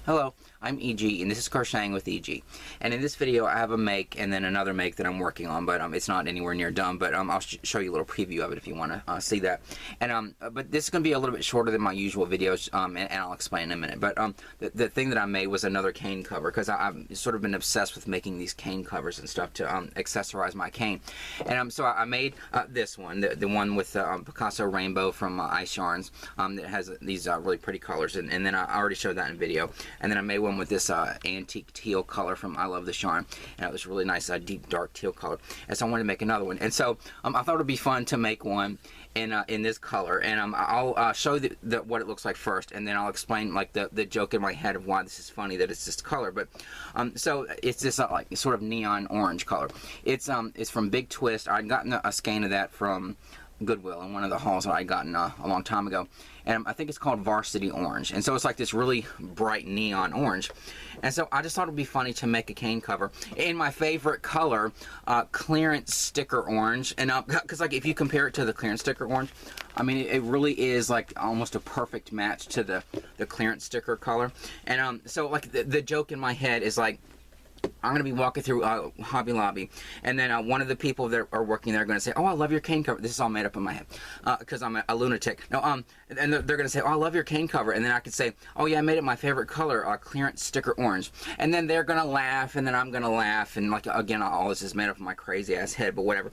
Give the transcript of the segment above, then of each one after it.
Hello, I'm EG, and this is Crocheting with EG. And in this video, I have a make and then another make that I'm working on, but it's not anywhere near done. But I'll show you a little preview of it if you want to see that. And but this is going to be a little bit shorter than my usual videos, and I'll explain in a minute. But the thing that I made was another cane cover, because I've sort of been obsessed with making these cane covers and stuff to accessorize my cane. And so I made this one, the one with Picasso Rainbow from Ice Yarns, that has these really pretty colors, and then I already showed that in video. And then I made one with this antique teal color from I Love This Yarn, and it was really nice, deep dark teal color. And so I wanted to make another one, and so I thought it would be fun to make one in this color. And I'll show you what it looks like first, and then I'll explain like the joke in my head of why this is funny that it's this color. But so it's this like sort of neon orange color. It's from Big Twist. I'd gotten a skein of that from Goodwill in one of the hauls that I'd gotten a long time ago, and I think it's called Varsity Orange. And so it's like this really bright neon orange, and so I just thought it would be funny to make a cane cover in my favorite color, clearance sticker orange. And because like if you compare it to the clearance sticker orange, I mean it really is like almost a perfect match to the clearance sticker color. And so like the joke in my head is like, I'm going to be walking through Hobby Lobby, and then one of the people that are working there are going to say, "Oh, I love your cane cover." This is all made up in my head because I'm a lunatic. No, and they're going to say, "Oh, I love your cane cover," and then I could say, "Oh yeah, I made it my favorite color, clearance sticker orange," and then they're going to laugh, and then I'm going to laugh, and like again, all this is made up in my crazy ass head, but whatever.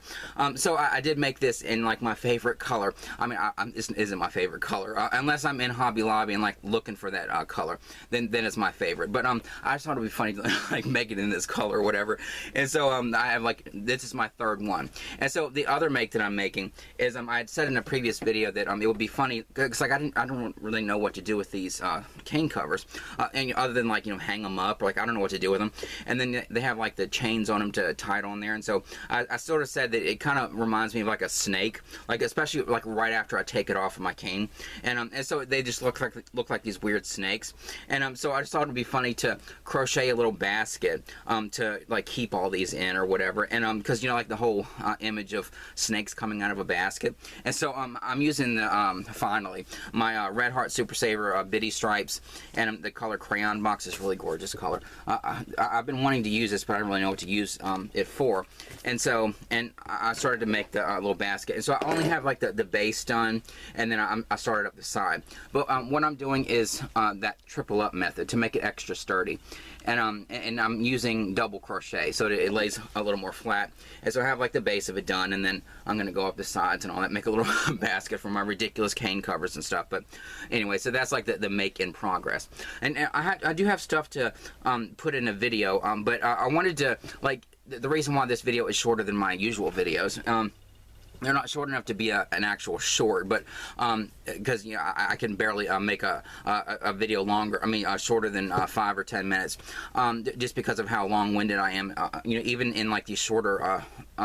So I did make this in like my favorite color. I mean, this isn't my favorite color unless I'm in Hobby Lobby and like looking for that color. Then it's my favorite. But I just thought it'd be funny to like make it in this color or whatever. And so I have like, this is my third one. And so the other make that I'm making is I had said in a previous video that it would be funny because like I don't really know what to do with these cane covers, and other than like hang them up, or like I don't know what to do with them. And then they have like the chains on them to tie it on there, and so I sort of said that it kind of reminds me of like a snake, like especially like right after I take it off of my cane. And so they just look like these weird snakes. And so I just thought it would be funny to crochet a little basket to like keep all these in or whatever. And because like the whole image of snakes coming out of a basket. And so I'm using the finally my Red Heart Super Saver Bitty Stripes, and the color Crayon Box is really gorgeous color. I've been wanting to use this, but I don't really know what to use it for. And so I started to make the little basket, and so I only have like the base done, and then I started up the side. But what I'm doing is that triple up method to make it extra sturdy. And I'm using double crochet so that it lays a little more flat. And so I have like the base of it done, and then I'm going to go up the sides and all that, make a little basket for my ridiculous cane covers and stuff. But anyway, so that's like the make in progress. And I do have stuff to put in a video, but I wanted to, like, the reason why this video is shorter than my usual videos, they're not short enough to be an actual short, but because I can barely make a video longer. I mean, shorter than 5 or 10 minutes, just because of how long-winded I am. Even in like these shorter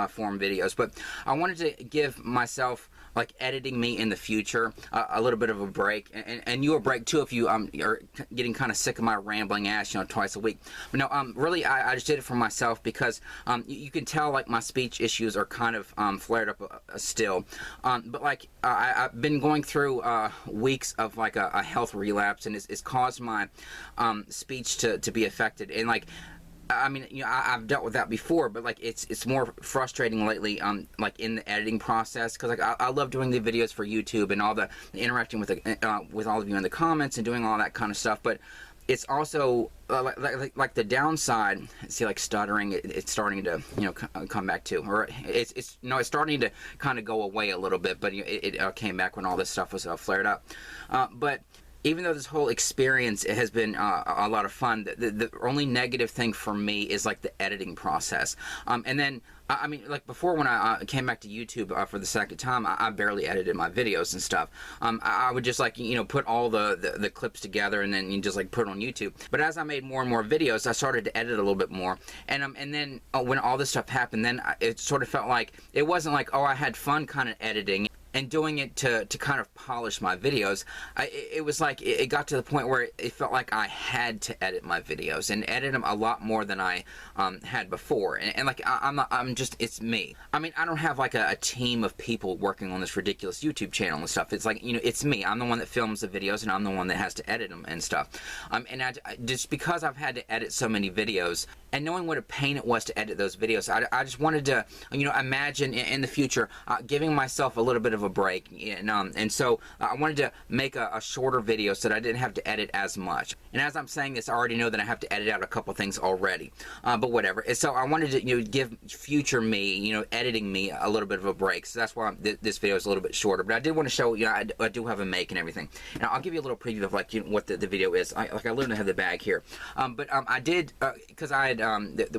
form videos. But I wanted to give myself, like editing me in the future, a little bit of a break, and you a break too if you are getting kind of sick of my rambling ass twice a week. But no, really I just did it for myself because you can tell like my speech issues are kind of flared up still, but like I've been going through weeks of like a health relapse, and it's caused my speech to be affected. And like, I mean, I've dealt with that before, but like it's more frustrating lately, like in the editing process, because like I love doing the videos for YouTube and all the interacting with all of you in the comments and doing all that kind of stuff. But it's also like the downside. See, like stuttering, it's starting to come back too, or it's starting to kind of go away a little bit. But it came back when all this stuff was flared up. But even though this whole experience has been a lot of fun, the only negative thing for me is like the editing process. And then, I mean, like before when I came back to YouTube for the second time, I barely edited my videos and stuff. I would just like, put all the clips together and then just like put it on YouTube. But as I made more and more videos, I started to edit a little bit more. And then when all this stuff happened, then it sort of felt like, it wasn't like, oh, I had fun kind of editing. and doing it to kind of polish my videos, it was like it got to the point where it felt like I had to edit my videos and edit them a lot more than I had before. And like I'm just, it's me. I mean, I don't have like a team of people working on this ridiculous YouTube channel and stuff. It's like, you know, it's me. I'm the one that films the videos, and I'm the one that has to edit them and stuff. And just because I've had to edit so many videos, and knowing what a pain it was to edit those videos, I just wanted to, you know, imagine in the future giving myself a little bit of a break, and so I wanted to make a shorter video so that I didn't have to edit as much. And as I'm saying this, I already know that I have to edit out a couple things already, but whatever. And so I wanted to, you know, give future me, you know, editing me a little bit of a break. So that's why this video is a little bit shorter. But I did want to show, you know, I do have a make and everything. And I'll give you a little preview of like, you know, what the video is. I literally have the bag here, but I did because I had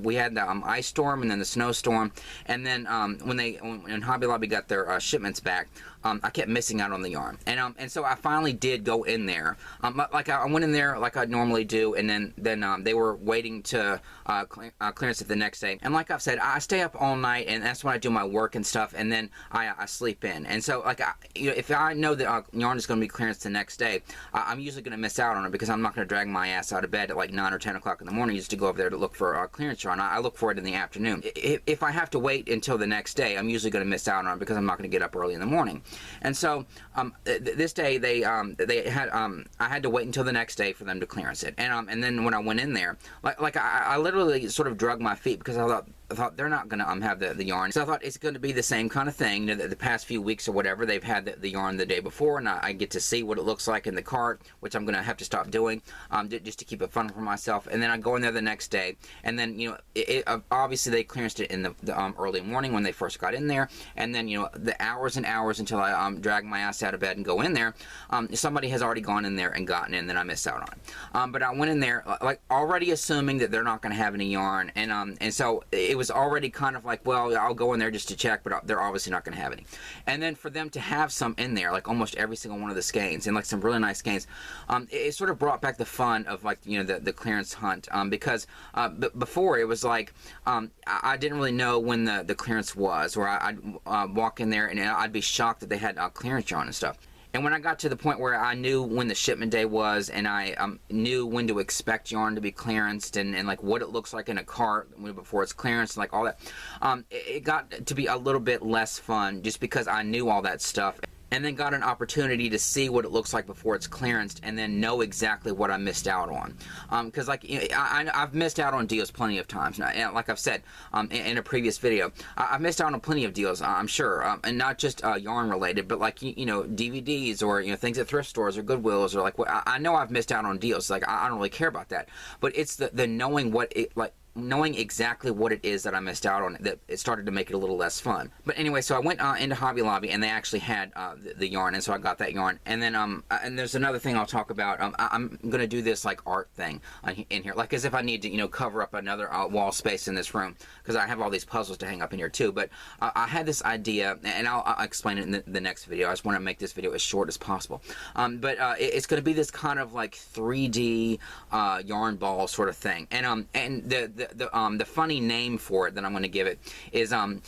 we had the ice storm and then the snowstorm, and then when Hobby Lobby got their shipments back, I kept missing out on the yarn, and so I finally did go in there. Like I went in there like I normally do, and then they were waiting to clearance it the next day. And like I've said, I stay up all night, and that's when I do my work and stuff, and then I sleep in. And so like you know, if I know that yarn is going to be clearance the next day, I'm usually going to miss out on it because I'm not going to drag my ass out of bed at like 9 or 10 o'clock in the morning just to go over there to look for clearance yarn. I look for it in the afternoon. If I have to wait until the next day, I'm usually going to miss out on it because I'm not going to get up early in the morning. And so this day they had I had to wait until the next day for them to clearance it. And then when I went in there, like I literally sort of drug my feet because I thought they're not going to have the yarn. So I thought it's going to be the same kind of thing. You know, the past few weeks or whatever, they've had the yarn the day before, and I get to see what it looks like in the cart, which I'm going to have to stop doing just to keep it fun for myself. And then I go in there the next day, and then, you know, obviously they clearanced it in the early morning when they first got in there, and then, you know, the hours and hours until I drag my ass out of bed and go in there, somebody has already gone in there and gotten in, then I missed out on it. But I went in there like already assuming that they're not going to have any yarn, and so it was already kind of like, well, I'll go in there just to check, but they're obviously not going to have any. And then for them to have some in there, like almost every single one of the skeins, and like some really nice skeins, it sort of brought back the fun of like, you know, the clearance hunt, because before it was like I didn't really know when the clearance was, or I'd walk in there and I'd be shocked that they had clearance yarn and stuff. And when I got to the point where I knew when the shipment day was, and I knew when to expect yarn to be clearanced, and like what it looks like in a cart before it's clearanced, like all that, it got to be a little bit less fun just because I knew all that stuff. And then got an opportunity to see what it looks like before it's clearanced, and then know exactly what I missed out on. Because like, you know, I've missed out on deals plenty of times. Now, and like I've said in a previous video, I've missed out on plenty of deals, I'm sure, and not just yarn related, but like, you know, DVDs, or, you know, things at thrift stores or Goodwills, or like, I know I've missed out on deals. Like I don't really care about that, but it's the knowing what it like. Knowing exactly what it is that I missed out on, that it started to make it a little less fun. But anyway, so I went into Hobby Lobby, and they actually had the yarn, and so I got that yarn. And then and there's another thing I'll talk about. I'm gonna do this like art thing in here, like as if I need to, you know, cover up another wall space in this room, because I have all these puzzles to hang up in here too. But I had this idea, and I'll explain it in the next video. I just want to make this video as short as possible. But it's gonna be this kind of like 3D yarn ball sort of thing, and the funny name for it that I'm going to give it is I'm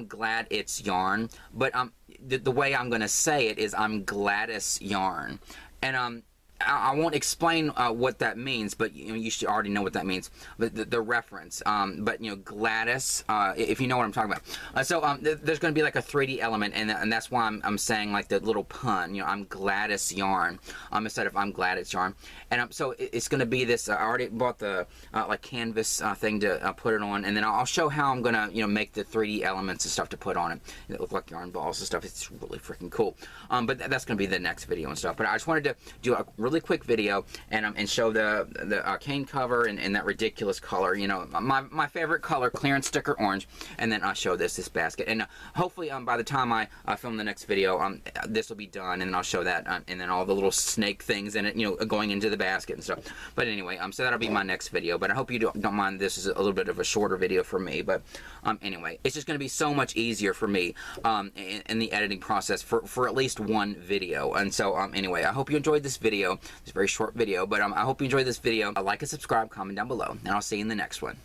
glad it's yarn, but the way I'm going to say it is I'm Gladys yarn, and I won't explain what that means, but you know, you should already know what that means. But the reference, but you know, Gladys, if you know what I'm talking about. So there's going to be like a 3D element, and that's why I'm saying like the little pun. You know, I'm Gladys yarn instead of I'm glad it's yarn. And so it's going to be this. I already bought the like canvas thing to put it on, and then I'll show how I'm going to, you know, make the 3D elements and stuff to put on it. It look like yarn balls and stuff. It's really freaking cool. But that's going to be the next video and stuff. But I just wanted to do a really quick video and show the cane cover and that ridiculous color, you know, my favorite color, clearance sticker orange, and then I'll show this basket, and hopefully by the time I film the next video, this will be done, and then I'll show that, and then all the little snake things in it, you know, going into the basket and stuff. But anyway, so that'll be my next video. But I hope you don't mind, this is a little bit of a shorter video for me. But anyway, it's just going to be so much easier for me in the editing process for at least one video. And so anyway, I hope you enjoyed this video. It's a very short video, but I hope you enjoyed this video. Like and subscribe, comment down below, and I'll see you in the next one.